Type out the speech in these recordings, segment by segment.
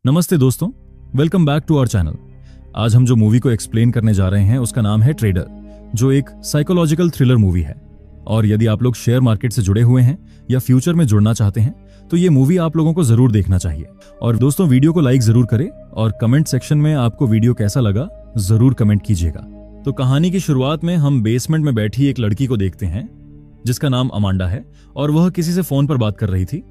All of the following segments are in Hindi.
नमस्ते दोस्तों, welcome back to our channel. आज हम जो मूवी को एक्सप्लेन करने जा रहे हैं उसका नाम है ट्रेडर, जो एक साइकोलॉजिकल थ्रिलर मूवी है। और यदि आप लोग शेयर मार्केट से जुड़े हुए हैं या फ्यूचर में जुड़ना चाहते हैं तो ये मूवी आप लोगों को जरूर देखना चाहिए। और दोस्तों, वीडियो को लाइक जरूर करें और कमेंट सेक्शन में आपको वीडियो कैसा लगा जरूर कमेंट कीजिएगा। तो कहानी की शुरुआत में हम बेसमेंट में बैठी एक लड़की को देखते हैं जिसका नाम अमांडा है और वह किसी से फोन पर बात कर रही थी।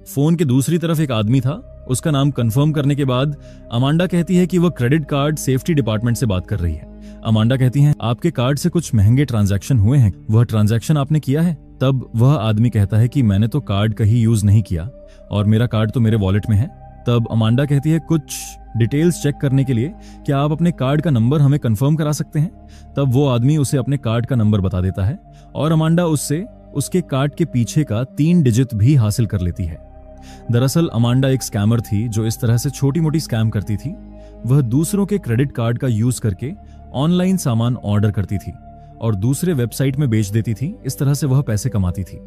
फोन के दूसरी तरफ एक आदमी था। उसका नाम कंफर्म करने के बाद अमांडा कहती है कि वह क्रेडिट कार्ड सेफ्टी डिपार्टमेंट से बात कर रही है। अमांडा कहती हैं, आपके कार्ड से कुछ महंगे ट्रांजैक्शन हुए हैं, वह ट्रांजैक्शन आपने किया है? तब वह आदमी कहता है कि मैंने तो कार्ड कहीं यूज नहीं किया और मेरा कार्ड तो मेरे वॉलेट में है। तब अमांडा कहती है, कुछ डिटेल्स चेक करने के लिए क्या आप अपने कार्ड का नंबर हमें कंफर्म करा सकते हैं? तब वो आदमी उसे अपने कार्ड का नंबर बता देता है और अमांडा उससे उसके कार्ड के पीछे का 3 डिजिट भी हासिल कर लेती है। दरअसल अमांडा एक स्कैमर थी जो इस तरह से छोटी मोटी स्कैम करती थी। वह दूसरों के क्रेडिट कार्ड का यूज करके ऑनलाइन सामान ऑर्डर करती थी और दूसरे वेबसाइट में बेच देती थी। इस तरह से वह पैसे कमाती थी।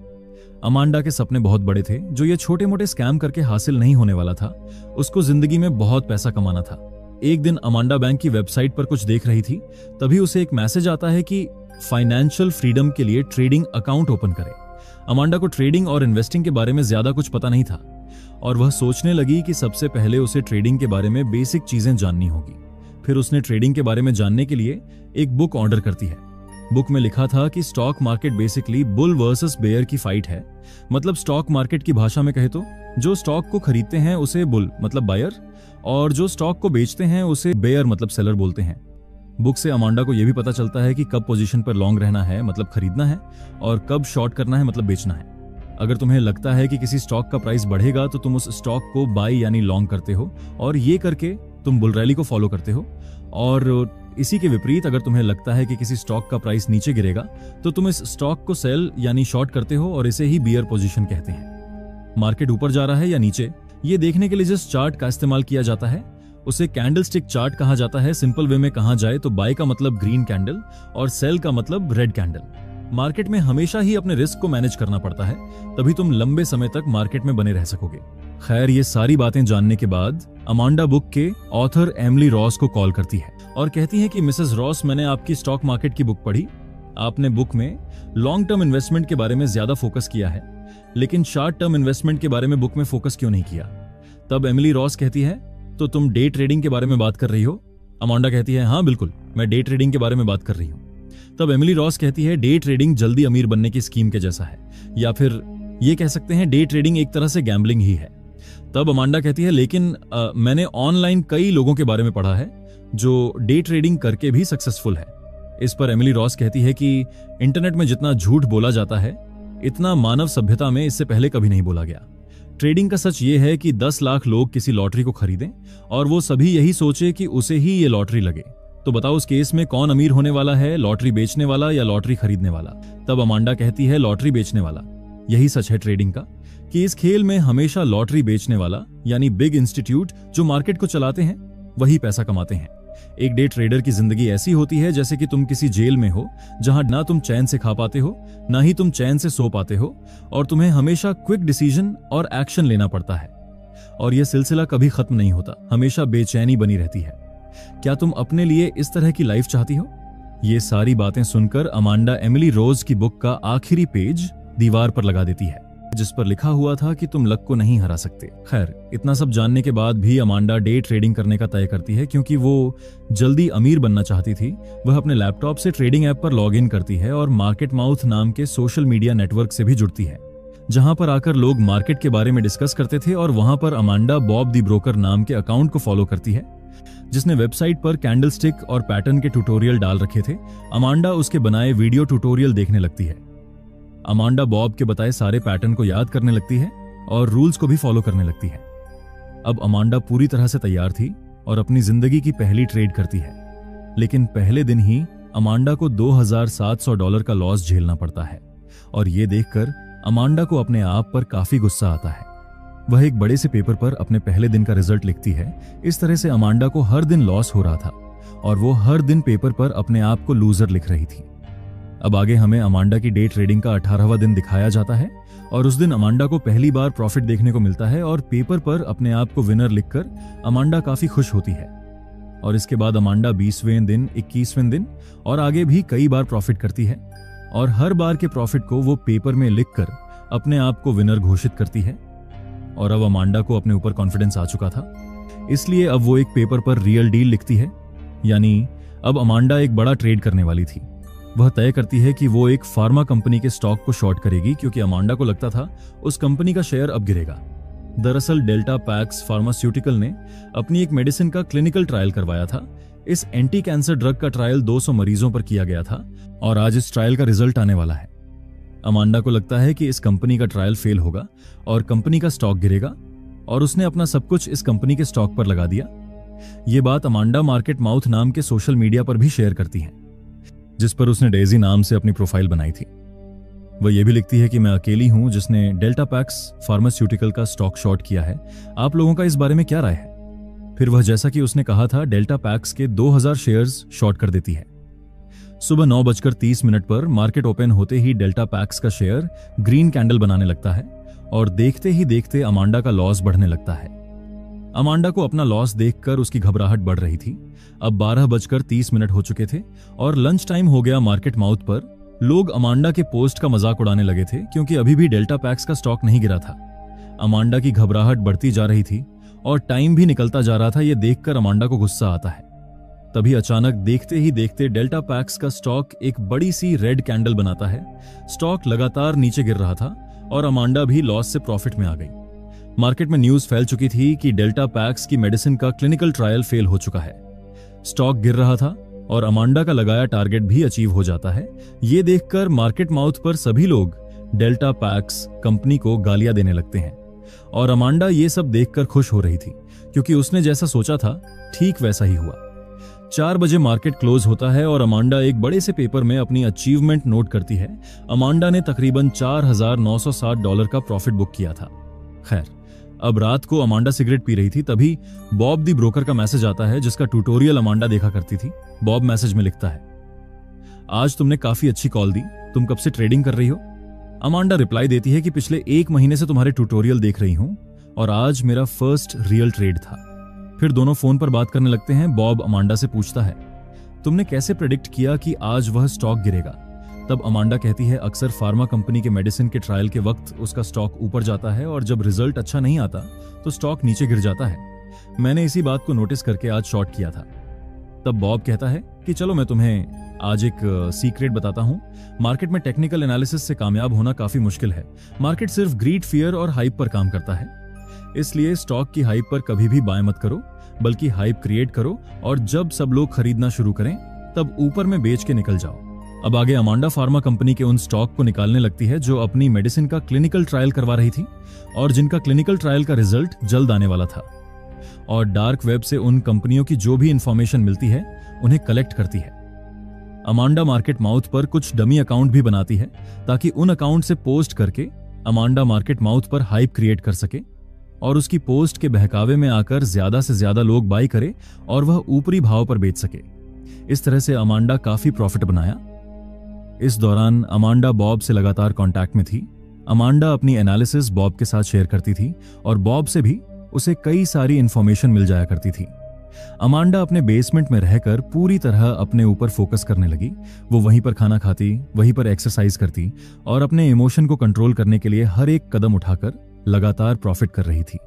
अमांडा के सपने बहुत बड़े थे जो ये छोटे मोटे स्कैम करके हासिल नहीं होने वाला था। उसको जिंदगी में बहुत पैसा कमाना था। एक दिन अमांडा बैंक की वेबसाइट पर कुछ देख रही थी, तभी उसे एक मैसेज आता है कि फाइनेंशियल फ्रीडम के लिए ट्रेडिंग अकाउंट ओपन करें। अमांडा को ट्रेडिंग और इन्वेस्टिंग के बारे में ज्यादा कुछ पता नहीं था और वह सोचने लगी कि सबसे पहले उसे ट्रेडिंग के बारे में बेसिक चीजें जाननी होगी। फिर उसने ट्रेडिंग के बारे में जानने के लिए एक बुक ऑर्डर करती है। बुक में लिखा था कि stock market basically bull versus bear की फाइट है। मतलब स्टॉक मार्केट की भाषा में कहे तो जो स्टॉक को खरीदते हैं उसे बुल मतलब बायर और जो स्टॉक को बेचते हैं उसे बेयर मतलब सेलर बोलते हैं। बुक से अमांडा को यह भी पता चलता है कि कब पोजीशन पर लॉन्ग रहना है मतलब खरीदना है और कब शॉर्ट करना है मतलब बेचना है। अगर तुम्हें लगता है कि किसी स्टॉक का प्राइस बढ़ेगा तो तुम उस स्टॉक को बाय यानी लॉन्ग करते हो और ये करके तुम बुल रैली को फॉलो करते हो। और इसी के विपरीत अगर तुम्हें लगता है कि किसी स्टॉक का प्राइस नीचे गिरेगा तो तुम इस स्टॉक को सेल यानी शॉर्ट करते हो और इसे ही बियर पोजीशन कहते हैं। मार्केट ऊपर जा रहा है या नीचे, ये देखने के लिए जिस चार्ट का इस्तेमाल किया जाता है उसे कैंडलस्टिक चार्ट कहा जाता है। सिंपल वे में कहा जाए तो बाय का मतलब ग्रीन कैंडल और सेल का मतलब रेड कैंडल। मार्केट में हमेशा ही अपने रिस्क को मैनेज करना पड़ता है, तभी तुम लंबे समय तक मार्केट में बने रह सकोगे। खैर, ये सारी बातें जानने के बाद अमांडा बुक के ऑथर एमिली रॉस को कॉल करती है और कहती है कि मिसेस रॉस, मैंने आपकी स्टॉक मार्केट की बुक पढ़ी। आपने बुक में लॉन्ग टर्म इन्वेस्टमेंट के बारे में ज्यादा फोकस किया है, लेकिन शॉर्ट टर्म इन्वेस्टमेंट के बारे में बुक में फोकस क्यों नहीं किया? तब एमिली रॉस कहती है, तो तुम डे ट्रेडिंग के बारे में बात कर रही हो? अमांडा कहती है, हाँ बिल्कुल, मैं डे ट्रेडिंग के बारे में बात कर रही हूँ। तब एमिली रॉस कहती है, डे ट्रेडिंग जल्दी अमीर बनने की स्कीम के जैसा है, या फिर ये कह सकते हैं डे ट्रेडिंग एक तरह से गैम्बलिंग ही है। तब अमांडा कहती है, लेकिन मैंने ऑनलाइन कई लोगों के बारे में पढ़ा है जो डे ट्रेडिंग करके भी सक्सेसफुल है। इस पर एमिली रॉस कहती है कि इंटरनेट में जितना झूठ बोला जाता है इतना मानव सभ्यता में इससे पहले कभी नहीं बोला गया। ट्रेडिंग का सच ये है कि 10 लाख लोग किसी लॉटरी को खरीदें और वो सभी यही सोचे कि उसे ही ये लॉटरी लगे। तो बताओ उस केस में कौन अमीर होने वाला है, लॉटरी बेचने वाला या लॉटरी खरीदने वाला? तब अमांडा कहती है, लॉटरी बेचने वाला। यही सच है ट्रेडिंग का कि इस खेल में हमेशा लॉटरी बेचने वाला यानी बिग इंस्टीट्यूट जो मार्केट को चलाते हैं वही पैसा कमाते हैं। एक डे ट्रेडर की जिंदगी ऐसी होती है जैसे कि तुम किसी जेल में हो जहां ना तुम चैन से खा पाते हो ना ही तुम चैन से सो पाते हो और तुम्हें हमेशा क्विक डिसीजन और एक्शन लेना पड़ता है। और यह सिलसिला कभी खत्म नहीं होता, हमेशा बेचैनी बनी रहती है। क्या तुम अपने लिए इस तरह की लाइफ चाहती हो? ये सारी बातें सुनकर अमांडा एमिली रोज की बुक का आखिरी पेज दीवार पर लगा देती है जिस पर लिखा हुआ था कि तुम लक को नहीं हरा सकते। खैर, इतना सब जानने के बाद भी अमांडा डे ट्रेडिंग करने का तय करती है क्योंकि वो जल्दी अमीर बनना चाहती थी। वह अपने लैपटॉप से ट्रेडिंग ऐप पर लॉग इन करती है और मार्केट माउथ नाम के सोशल मीडिया नेटवर्क से भी जुड़ती है जहां पर आकर लोग मार्केट के बारे में डिस्कस करते थे। और वहां पर अमांडा बॉब द ब्रोकर नाम के अकाउंट को फॉलो करती है जिसने वेबसाइट पर कैंडलस्टिक और पैटर्न के ट्यूटोरियल डाल रखे थे। अमांडा उसके बनाए वीडियो ट्यूटोरियल देखने लगती है। अमांडा बॉब के बताए सारे पैटर्न को याद करने लगती है और रूल्स को भी फॉलो करने लगती है। अब अमांडा पूरी तरह से तैयार थी और अपनी जिंदगी की पहली ट्रेड करती है। लेकिन पहले दिन ही अमांडा को $2,700 का लॉस झेलना पड़ता है और ये देखकर अमांडा को अपने आप पर काफी गुस्सा आता है। वह एक बड़े से पेपर पर अपने पहले दिन का रिजल्ट लिखती है। इस तरह से अमांडा को हर दिन लॉस हो रहा था और वो हर दिन पेपर पर अपने आप को लूजर लिख रही थी। अब आगे हमें अमांडा की डे ट्रेडिंग का 18वां दिन दिखाया जाता है और उस दिन अमांडा को पहली बार प्रॉफिट देखने को मिलता है और पेपर पर अपने आप को विनर लिखकर अमांडा काफी खुश होती है। और इसके बाद अमांडा 20वें दिन, 21वें दिन और आगे भी कई बार प्रॉफिट करती है और हर बार के प्रॉफिट को वो पेपर में लिखकर अपने आप को विनर घोषित करती है। और अब अमांडा को अपने ऊपर कॉन्फिडेंस आ चुका था, इसलिए अब वो एक पेपर पर रियल डील लिखती है। यानी अब अमांडा एक बड़ा ट्रेड करने वाली थी। वह तय करती है कि वो एक फार्मा कंपनी के स्टॉक को शॉर्ट करेगी, क्योंकि अमांडा को लगता था उस कंपनी का शेयर अब गिरेगा। दरअसल डेल्टा पैक्स फार्मास्यूटिकल ने अपनी एक मेडिसिन का क्लिनिकल ट्रायल करवाया था। इस एंटी कैंसर ड्रग का ट्रायल 200 मरीजों पर किया गया था और आज इस ट्रायल का रिजल्ट आने वाला है। अमांडा को लगता है कि इस कंपनी का ट्रायल फेल होगा और कंपनी का स्टॉक गिरेगा और उसने अपना सब कुछ इस कंपनी के स्टॉक पर लगा दिया। ये बात अमांडा मार्केट माउथ नाम के सोशल मीडिया पर भी शेयर करती है, जिस पर उसने डेजी नाम से अपनी प्रोफाइल बनाई थी। वह यह भी लिखती है कि मैं अकेली हूं जिसने डेल्टा पैक्स फार्मास्यूटिकल का स्टॉक शॉर्ट किया है। आप लोगों का इस बारे में क्या राय है? फिर वह जैसा कि उसने कहा था डेल्टा पैक्स के 2000 शेयर्स शॉर्ट कर देती है। सुबह 9:30 पर मार्केट ओपन होते ही डेल्टा पैक्स का शेयर ग्रीन कैंडल बनाने लगता है और देखते ही देखते अमांडा का लॉस बढ़ने लगता है। अमांडा को अपना लॉस देखकर उसकी घबराहट बढ़ रही थी। अब 12:30 हो चुके थे और लंच टाइम हो गया। मार्केट माउथ पर लोग अमांडा के पोस्ट का मजाक उड़ाने लगे थे, क्योंकि अभी भी डेल्टा पैक्स का स्टॉक नहीं गिरा था। अमांडा की घबराहट बढ़ती जा रही थी और टाइम भी निकलता जा रहा था। यह देखकर अमांडा को गुस्सा आता है। तभी अचानक देखते ही देखते डेल्टा पैक्स का स्टॉक एक बड़ी सी रेड कैंडल बनाता है। स्टॉक लगातार नीचे गिर रहा था और अमांडा भी लॉस से प्रॉफिट में आ गई। मार्केट में न्यूज फैल चुकी थी कि डेल्टा पैक्स की मेडिसिन का क्लिनिकल ट्रायल फेल हो चुका है। स्टॉक गिर रहा था और अमांडा का लगाया टारगेट भी अचीव हो जाता है। ये देखकर मार्केट माउथ पर सभी लोग डेल्टा पैक्स कंपनी को गालियां देने लगते हैं और अमांडा ये सब देखकर खुश हो रही थी, क्योंकि उसने जैसा सोचा था ठीक वैसा ही हुआ। 4 बजे मार्केट क्लोज होता है और अमांडा एक बड़े से पेपर में अपनी अचीवमेंट नोट करती है। अमांडा ने तकरीबन $4960 का प्रॉफिट बुक किया था। खैर, अब रात को अमांडा सिगरेट पी रही थी, तभी बॉब दी ब्रोकर का मैसेज आता है, जिसका ट्यूटोरियल अमांडा देखा करती थी। बॉब मैसेज में लिखता है, आज तुमने काफी अच्छी कॉल दी, तुम कब से ट्रेडिंग कर रही हो? अमांडा रिप्लाई देती है कि पिछले 1 महीने से तुम्हारे ट्यूटोरियल देख रही हूं और आज मेरा फर्स्ट रियल ट्रेड था। फिर दोनों फोन पर बात करने लगते हैं। बॉब अमांडा से पूछता है, तुमने कैसे प्रेडिक्ट किया कि आज वह स्टॉक गिरेगा? तब अमांडा कहती है, अक्सर फार्मा कंपनी के मेडिसिन के ट्रायल के वक्त उसका स्टॉक ऊपर जाता है और जब रिजल्ट अच्छा नहीं आता तो स्टॉक नीचे गिर जाता है। मैंने इसी बात को नोटिस करके आज शॉर्ट किया था। तब बॉब कहता है कि चलो मैं तुम्हें आज एक सीक्रेट बताता हूं। मार्केट में टेक्निकल एनालिसिस से कामयाब होना काफी मुश्किल है। मार्केट सिर्फ ग्रीड, फियर और हाइप पर काम करता है। इसलिए स्टॉक की हाइप पर कभी भी बाय मत करो, बल्कि हाइप क्रिएट करो और जब सब लोग खरीदना शुरू करें तब ऊपर में बेच के निकल जाओ। अब आगे अमांडा फार्मा कंपनी के उन स्टॉक को निकालने लगती है जो अपनी मेडिसिन का क्लिनिकल ट्रायल करवा रही थी और जिनका क्लिनिकल ट्रायल का रिजल्ट जल्द आने वाला था, और डार्क वेब से उन कंपनियों की जो भी इंफॉर्मेशन मिलती है उन्हें कलेक्ट करती है। अमांडा मार्केट माउथ पर कुछ डमी अकाउंट भी बनाती है ताकि उन अकाउंट से पोस्ट करके अमांडा मार्केट माउथ पर हाइप क्रिएट कर सके और उसकी पोस्ट के बहकावे में आकर ज्यादा से ज्यादा लोग बाई करे और वह ऊपरी भाव पर बेच सके। इस तरह से अमांडा काफी प्रॉफिट बनाया। इस दौरान अमांडा बॉब से लगातार कांटेक्ट में थी। अमांडा अपनी एनालिसिस बॉब के साथ शेयर करती थी और बॉब से भी उसे कई सारी इंफॉर्मेशन मिल जाया करती थी। अमांडा अपने बेसमेंट में रहकर पूरी तरह अपने ऊपर फोकस करने लगी। वो वहीं पर खाना खाती, वहीं पर एक्सरसाइज करती और अपने इमोशन को कंट्रोल करने के लिए हर एक कदम उठाकर लगातार प्रॉफिट कर रही थी।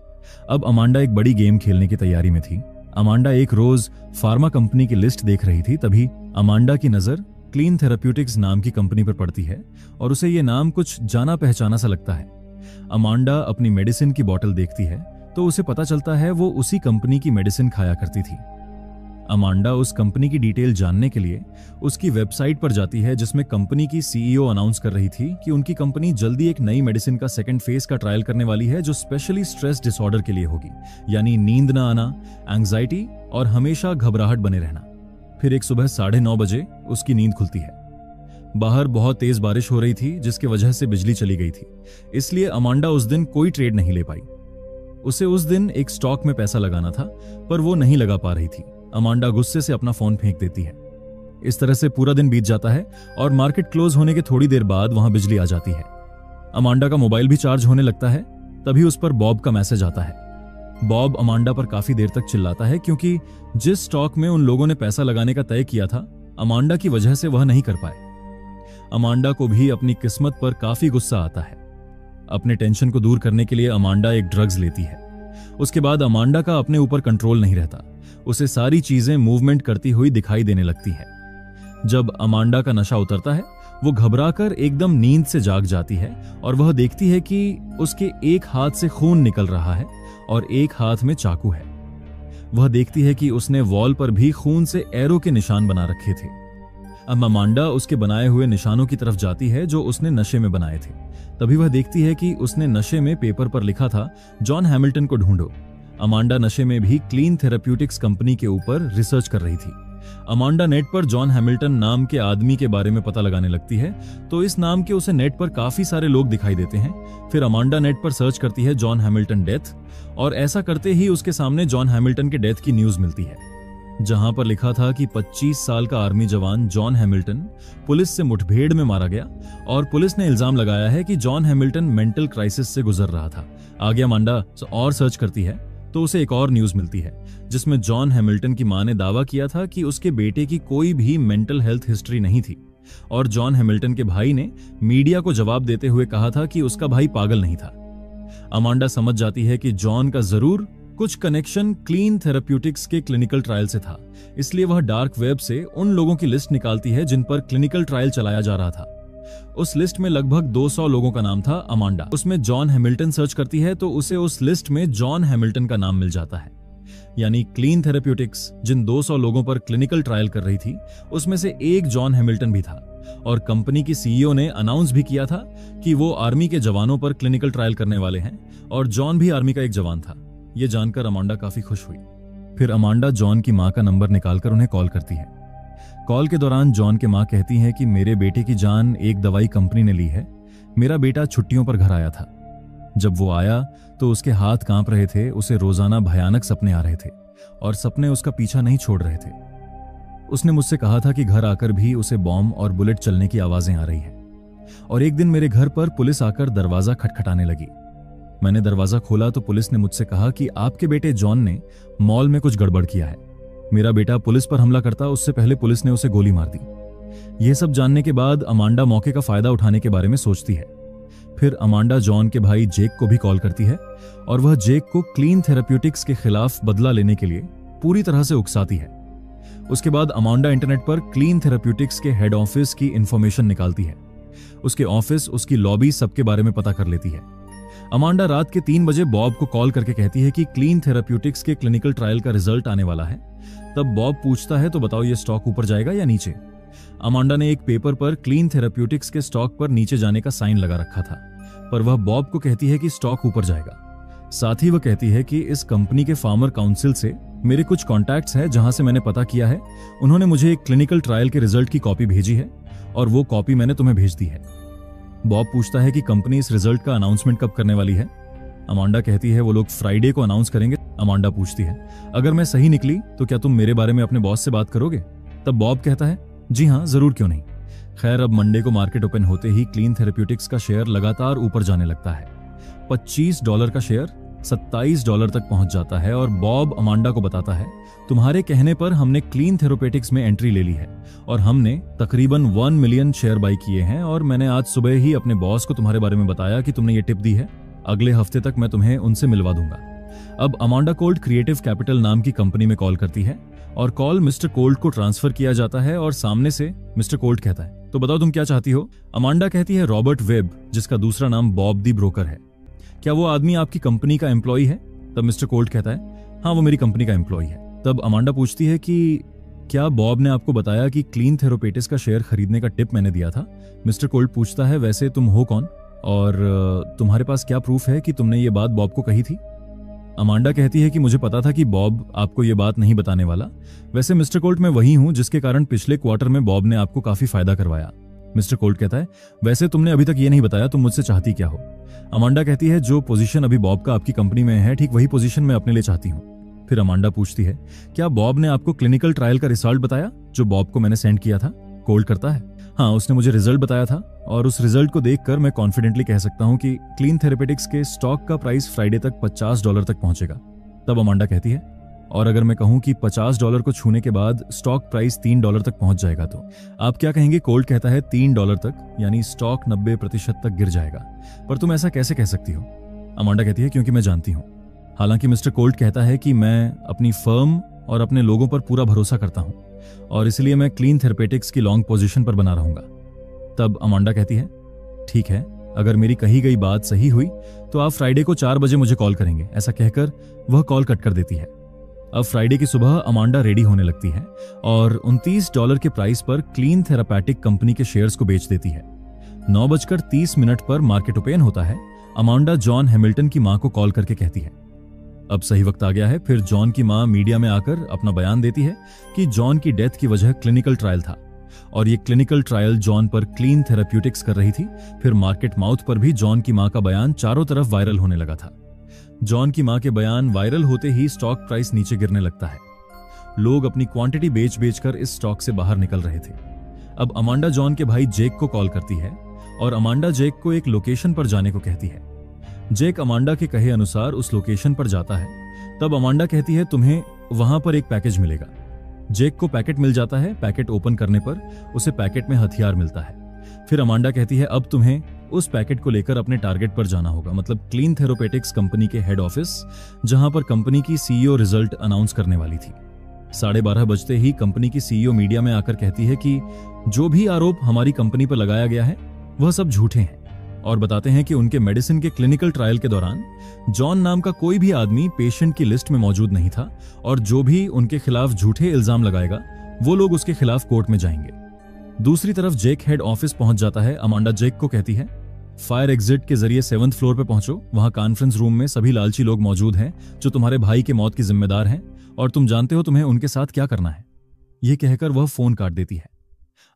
अब अमांडा एक बड़ी गेम खेलने की तैयारी में थी। अमांडा एक रोज फार्मा कंपनी की लिस्ट देख रही थी। तभी अमांडा की नजर क्लीन थेराप्यूटिक्स नाम की कंपनी पर पड़ती है और उसे यह नाम कुछ जाना पहचाना सा लगता है। अमांडा अपनी मेडिसिन की बोतल देखती है तो उसे पता चलता है वो उसी कंपनी की मेडिसिन खाया करती थी। अमांडा उस कंपनी की डिटेल जानने के लिए उसकी वेबसाइट पर जाती है, जिसमें कंपनी की सीईओ अनाउंस कर रही थी कि उनकी कंपनी जल्दी एक नई मेडिसिन का सेकंड फेज का ट्रायल करने वाली है जो स्पेशली स्ट्रेस डिसऑर्डर के लिए होगी, यानी नींद ना आना, एंग्जाइटी और हमेशा घबराहट बने रहना। फिर एक सुबह 9:30 बजे उसकी नींद खुलती है। बाहर बहुत तेज बारिश हो रही थी जिसकी वजह से बिजली चली गई थी, इसलिए अमांडा उस दिन कोई ट्रेड नहीं ले पाई। उसे उस दिन एक स्टॉक में पैसा लगाना था पर वो नहीं लगा पा रही थी। अमांडा गुस्से से अपना फोन फेंक देती है। इस तरह से पूरा दिन बीत जाता है और मार्केट क्लोज होने के थोड़ी देर बाद वहां बिजली आ जाती है। अमांडा का मोबाइल भी चार्ज होने लगता है। तभी उस पर बॉब का मैसेज आता है। बॉब अमांडा पर काफी देर तक चिल्लाता है क्योंकि जिस स्टॉक में उन लोगों ने पैसा लगाने का तय किया था, अमांडा की वजह से वह नहीं कर पाए। अमांडा को भी अपनी किस्मत पर काफी गुस्सा आता है। अपने टेंशन को दूर करने के लिए अमांडा एक ड्रग्स लेती है। उसके बाद अमांडा का अपने ऊपर कंट्रोल नहीं रहता। उसे सारी चीजें मूवमेंट करती हुई दिखाई देने लगती है। जब अमांडा का नशा उतरता है, वो घबराकर एकदम नींद से जाग जाती है और वह देखती है कि उसके एक हाथ से खून निकल रहा है और एक हाथ में चाकू है। वह देखती है कि उसने वॉल पर भी खून से एरो के निशान बना रखे थे। अब अमांडा उसके बनाए हुए निशानों की तरफ जाती है जो उसने नशे में बनाए थे। तभी वह देखती है कि उसने नशे में पेपर पर लिखा था, जॉन हैमिल्टन को ढूंढो। अमांडा नशे में भी क्लीन थेराप्यूटिक्स कंपनी के ऊपर रिसर्च कर रही थी। अमांडा नेट पर जॉन हैमिल्टन नाम के आदमी के बारे में पता लगाने लगती है, तो इस नाम के उसे नेट पर काफी सारे लोग दिखाई देते हैं। फिर अमांडा नेट पर सर्च करती है जॉन हैमिल्टन डेथ, और ऐसा करते ही उसके सामने जॉन हैमिल्टन के डेथ की न्यूज मिलती है, जहां पर लिखा था कि 25 साल का आर्मी जवान जॉन हैमिल्टन पुलिस से मुठभेड़ में मारा गया और पुलिस ने इल्जाम लगाया है कि जॉन हैमिल्टन मेंटल क्राइसिस से गुजर रहा था। आगे अमांडा और सर्च करती है तो उसे एक और न्यूज मिलती है जिसमें जॉन हैमिल्टन की मां ने दावा किया था कि उसके बेटे की कोई भी मेंटल हेल्थ हिस्ट्री नहीं थी, और जॉन हैमिल्टन के भाई ने मीडिया को जवाब देते हुए कहा था कि उसका भाई पागल नहीं था। अमांडा समझ जाती है कि जॉन का जरूर कुछ कनेक्शन क्लीन थेराप्यूटिक्स के क्लिनिकल ट्रायल से था, इसलिए वह डार्क वेब से उन लोगों की लिस्ट निकालती है जिन पर क्लिनिकल ट्रायल चलाया जा रहा था। उस लिस्ट में लगभग 200 लोगों का नाम था। अमांडा उसमें जॉन हैमिल्टन सर्च करती है तो उसे उस लिस्ट में जॉन हैमिल्टन का नाम मिल जाता है। यानी क्लीन थेराप्यूटिक्स जिन 200 लोगों पर क्लिनिकल ट्रायल कर रही थी, उसमें से एक जॉन हैमिल्टन भी था, और कंपनी की सीईओ ने अनाउंस भी किया था कि वो आर्मी के जवानों पर क्लिनिकल ट्रायल करने वाले हैं, और जॉन भी आर्मी का एक जवान था। यह जानकर अमांडा काफी खुश हुई। फिर अमांडा जॉन की मां का नंबर निकालकर उन्हें कॉल करती है। कॉल के दौरान जॉन के मां कहती हैं कि मेरे बेटे की जान एक दवाई कंपनी ने ली है। मेरा बेटा छुट्टियों पर घर आया था। जब वो आया तो उसके हाथ कांप रहे थे। उसे रोजाना भयानक सपने आ रहे थे और सपने उसका पीछा नहीं छोड़ रहे थे। उसने मुझसे कहा था कि घर आकर भी उसे बॉम्ब और बुलेट चलने की आवाजें आ रही है। और एक दिन मेरे घर पर पुलिस आकर दरवाजा खटखटाने लगी। मैंने दरवाजा खोला तो पुलिस ने मुझसे कहा कि आपके बेटे जॉन ने मॉल में कुछ गड़बड़ किया है। मेरा बेटा पुलिस पर हमला करता उससे पहले पुलिस ने उसे गोली मार दी। यह सब जानने के बाद अमांडा मौके का फायदा उठाने के बारे में सोचती है। फिर अमांडा जॉन के भाई जेक को भी कॉल करती है और वह जेक को क्लीन थेराप्यूटिक्स के खिलाफ बदला लेने के लिए पूरी तरह से उकसाती है। उसके बाद अमांडा इंटरनेट पर क्लीन थेराप्यूटिक्स के हेड ऑफिस की इंफॉर्मेशन निकालती है। उसके ऑफिस, उसकी लॉबी, सबके बारे में पता कर लेती है। अमांडा रात के 3 बजे बॉब को कॉल करके कहती है कि क्लीन थेराप्यूटिक्स के क्लिनिकल ट्रायल का रिजल्ट आने वाला है। तब बॉब पूछता है, तो बताओ ये स्टॉक ऊपर जाएगा या नीचे? अमांडा ने एक पेपर पर क्लीन थेराप्यूटिक्स के स्टॉक पर नीचे जाने का साइन लगा रखा था, पर वह बॉब को कहती है कि स्टॉक ऊपर जाएगा। साथ ही वह कहती है कि इस कंपनी के फार्मर काउंसिल से मेरे कुछ कॉन्टैक्ट्स हैं जहां से मैंने पता किया है। उन्होंने मुझे एक क्लिनिकल ट्रायल के रिजल्ट की कॉपी भेजी है और वो कॉपी मैंने तुम्हें भेज दी है। बॉब पूछता है कि कंपनी इस रिजल्ट का अनाउंसमेंट कब करने वाली है? अमांडा कहती है वो लोग फ्राइडे को अनाउंस करेंगे। अमांडा पूछती है, अगर मैं सही निकली तो क्या तुम मेरे बारे में अपने बॉस से बात करोगे? तब बॉब कहता है, जी हाँ, जरूर, क्यों नहीं। खैर, अब मंडे को मार्केट ओपन होते ही क्लीन थेराप्यूटिक्स का शेयर लगातार ऊपर जाने लगता है। $25 का शेयर $27 तक पहुंच जाता है और बॉब अमांडा को बताता है, तुम्हारे कहने पर हमने क्लीन थेराप्यूटिक्स में एंट्री ले ली है और हमने तकरीबन 1 मिलियन शेयर बाई किए हैं, और मैंने आज सुबह ही अपने बॉस को तुम्हारे बारे में बताया कि तुमने ये टिप दी है। अगले हफ्ते तक मैं तुम्हें उनसे मिलवा दूंगा। अब अमांडा कोल्ड क्रिएटिव कैपिटल नाम की कंपनी में कॉल करती है और कॉल मिस्टर कोल्ड को ट्रांसफर किया जाता है और सामने से मिस्टर कोल्ड कहता है, तो बताओ तुम क्या चाहती हो? अमांडा कहती है, रॉबर्ट वेब, जिसका दूसरा नाम बॉब दी ब्रोकर है, क्या वो आदमी आपकी कंपनी का एम्प्लॉय है? तब मिस्टर कोल्ड कहता है, हाँ, वो मेरी कंपनी का एम्प्लॉय है। तब अमांडा पूछती है कि क्या बॉब ने आपको बताया कि क्लीन थेराप्यूटिक्स का शेयर खरीदने का टिप मैंने दिया था? मिस्टर कोल्ड पूछता है, वैसे तुम हो कौन और तुम्हारे पास क्या प्रूफ है कि तुमने ये बात बॉब को कही थी? अमांडा कहती है कि मुझे पता था कि बॉब आपको ये बात नहीं बताने वाला। वैसे मिस्टर कोल्ट, मैं वही हूं जिसके कारण पिछले क्वार्टर में बॉब ने आपको काफी फायदा करवाया। मिस्टर कोल्ट कहता है, वैसे तुमने अभी तक ये नहीं बताया तुम मुझसे चाहती क्या हो? अमांडा कहती है, जो पोजीशन अभी बॉब का आपकी कंपनी में है, ठीक वही पोजीशन मैं अपने लिए चाहती हूँ। फिर अमांडा पूछती है, क्या बॉब ने आपको क्लिनिकल ट्रायल का रिजल्ट बताया जो बॉब को मैंने सेंड किया था? कोल्ट करता है, हाँ उसने मुझे रिजल्ट बताया था और उस रिजल्ट को देखकर मैं कॉन्फिडेंटली कह सकता हूं कि क्लीन थेरेपेटिक्स के स्टॉक का प्राइस फ्राइडे तक $50 तक पहुंचेगा। तब अमांडा कहती है, और अगर मैं कहूं कि $50 को छूने के बाद स्टॉक प्राइस $3 तक पहुंच जाएगा तो आप क्या कहेंगे? कोल्ट कहता है $3 तक, यानी स्टॉक 90% तक गिर जाएगा। पर तुम ऐसा कैसे कह सकती हो? अमांडा कहती है, क्योंकि मैं जानती हूं। हालांकि मिस्टर कोल्ट कहता है कि मैं अपनी फर्म और अपने लोगों पर पूरा भरोसा करता हूं और इसलिए मैं क्लीन थेरेपेटिक्स की लॉन्ग पोजीशन पर बना रहूंगा। तब अमांडा कहती है, ठीक है, अगर मेरी कही गई बात सही हुई तो आप फ्राइडे को 4 बजे मुझे कॉल करेंगे। ऐसा कहकर वह कॉल कट कर देती है। अब फ्राइडे की सुबह अमांडा रेडी होने लगती है और $29 के प्राइस पर क्लीन थेरापेटिक कंपनी के शेयर्स को बेच देती है। 9:30 पर मार्केट ओपन होता है। अमांडा जॉन हैमिल्टन की मां को कॉल करके कहती है, अब सही वक्त आ गया है। फिर जॉन की मां मीडिया में आकर अपना बयान देती है कि जॉन की डेथ की वजह क्लिनिकल ट्रायल था और ये क्लिनिकल ट्रायल जॉन पर क्लीन थेराप्यूटिक्स कर रही थी। फिर मार्केट माउथ पर भी जॉन की मां का बयान चारों तरफ वायरल होने लगा था। जॉन की मां के बयान वायरल होते ही स्टॉक प्राइस नीचे गिरने लगता है। लोग अपनी क्वांटिटी बेच बेचकर इस स्टॉक से बाहर निकल रहे थे। अब अमांडा जॉन के भाई जेक को कॉल करती है और अमांडा जेक को एक लोकेशन पर जाने को कहती है। जेक अमांडा के कहे अनुसार उस लोकेशन पर जाता है। तब अमांडा कहती है, तुम्हें वहां पर एक पैकेज मिलेगा। जेक को पैकेट मिल जाता है। पैकेट ओपन करने पर उसे पैकेट में हथियार मिलता है। फिर अमांडा कहती है, अब तुम्हें उस पैकेट को लेकर अपने टारगेट पर जाना होगा, मतलब क्लीन थेरापेटिक्स कंपनी के हेड ऑफिस, जहां पर कंपनी की सीईओ रिजल्ट अनाउंस करने वाली थी। 12:30 बजते ही कंपनी की सीईओ मीडिया में आकर कहती है कि जो भी आरोप हमारी कंपनी पर लगाया गया है वह सब झूठे हैं और बताते हैं कि उनके मेडिसिन के क्लिनिकल ट्रायल के दौरान जॉन नाम का कोई भी आदमी पेशेंट की लिस्ट में मौजूद नहीं था और जो भी उनके खिलाफ झूठे इल्जाम लगाएगा वो लोग उसके खिलाफ कोर्ट में जाएंगे। दूसरी तरफ जेक हेड ऑफिस पहुंच जाता है। अमांडा जेक को कहती है, फायर एग्जिट के जरिए 7th फ्लोर पे पहुंचो। वहां कॉन्फ्रेंस रूम में सभी लालची लोग मौजूद हैं जो तुम्हारे भाई के मौत की जिम्मेदार हैं और तुम जानते हो तुम्हें उनके साथ क्या करना है। यह कहकर वह फोन काट देती है।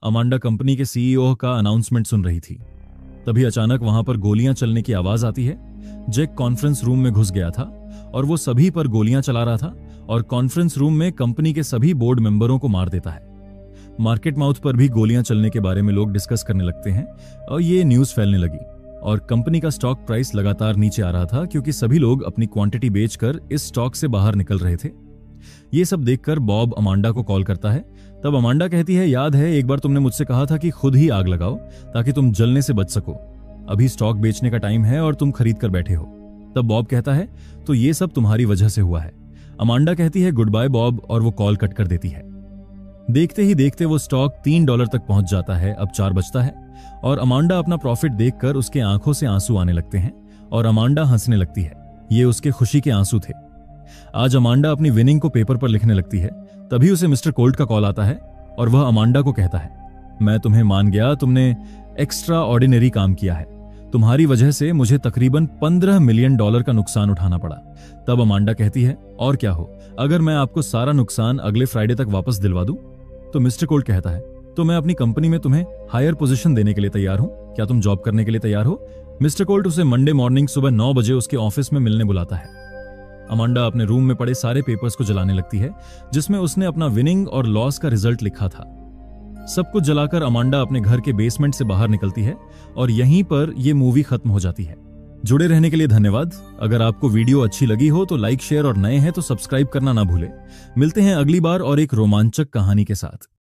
अमांडा कंपनी के सीईओ का अनाउंसमेंट सुन रही थी। तभी अचानक वहां पर गोलियां चलने की आवाज आती है। जेक कॉन्फ्रेंस रूम में घुस गया था और वो सभी पर गोलियां चला रहा था और कॉन्फ्रेंस रूम में कंपनी के सभी बोर्ड मेंबरों को मार देता है। मार्केट माउथ पर भी गोलियां चलने के बारे में लोग डिस्कस करने लगते हैं और ये न्यूज फैलने लगी और कंपनी का स्टॉक प्राइस लगातार नीचे आ रहा था क्योंकि सभी लोग अपनी क्वांटिटी बेचकर इस स्टॉक से बाहर निकल रहे थे। ये सब देखकर बॉब अमांडा को कॉल करता है। तब अमांडा कहती है, याद है एक बार तुमने मुझसे कहा था कि खुद ही आग लगाओ ताकि तुम जलने से बच सको। अभी स्टॉक बेचने का टाइम है और तुम खरीद कर बैठे हो। तब बॉब कहता है, तो ये सब तुम्हारी वजह से हुआ है। अमांडा कहती है, गुड बाय बॉब, और वो कॉल कट कर देती है। देखते ही देखते वो स्टॉक $3 तक पहुंच जाता है। अब 4 बजता है और अमांडा अपना प्रॉफिट देखकर उसके आंखों से आंसू आने लगते हैं और अमांडा हंसने लगती है। ये उसके खुशी के आंसू थे। आज अमांडा अपनी विनिंग को पेपर पर लिखने लगती है। तभी उसे मिस्टर कोल्ट का कॉल आता है और वह अमांडा को कहता है, मैं तुम्हें मान गया, तुमने एक्स्ट्रा ऑर्डिनरी काम किया है। तुम्हारी वजह से मुझे तकरीबन $15 मिलियन का नुकसान उठाना पड़ा। तब अमांडा कहती है, और क्या हो, अगर मैं आपको सारा नुकसान अगले फ्राइडे तक वापस दिलवा दूं? तो मिस्टर कोल्ट कहता है, तो मैं अपनी कंपनी में तुम्हें हायर पोजीशन देने के लिए तैयार हूं। क्या तुम जॉब करने के लिए तैयार हो? मिस्टर कोल्ट उसे मंडे मॉर्निंग सुबह 9 बजे उसके ऑफिस में मिलने बुलाता है। अमांडा अपने रूम में पड़े सारे पेपर्स को जलाने लगती है जिसमें उसने अपना विनिंग और लॉस का रिजल्ट लिखा था। सब कुछ जलाकर अमांडा अपने घर के बेसमेंट से बाहर निकलती है और यहीं पर यह मूवी खत्म हो जाती है। जुड़े रहने के लिए धन्यवाद। अगर आपको वीडियो अच्छी लगी हो तो लाइक, शेयर और नए हैं तो सब्सक्राइब करना ना भूले। मिलते हैं अगली बार और एक रोमांचक कहानी के साथ।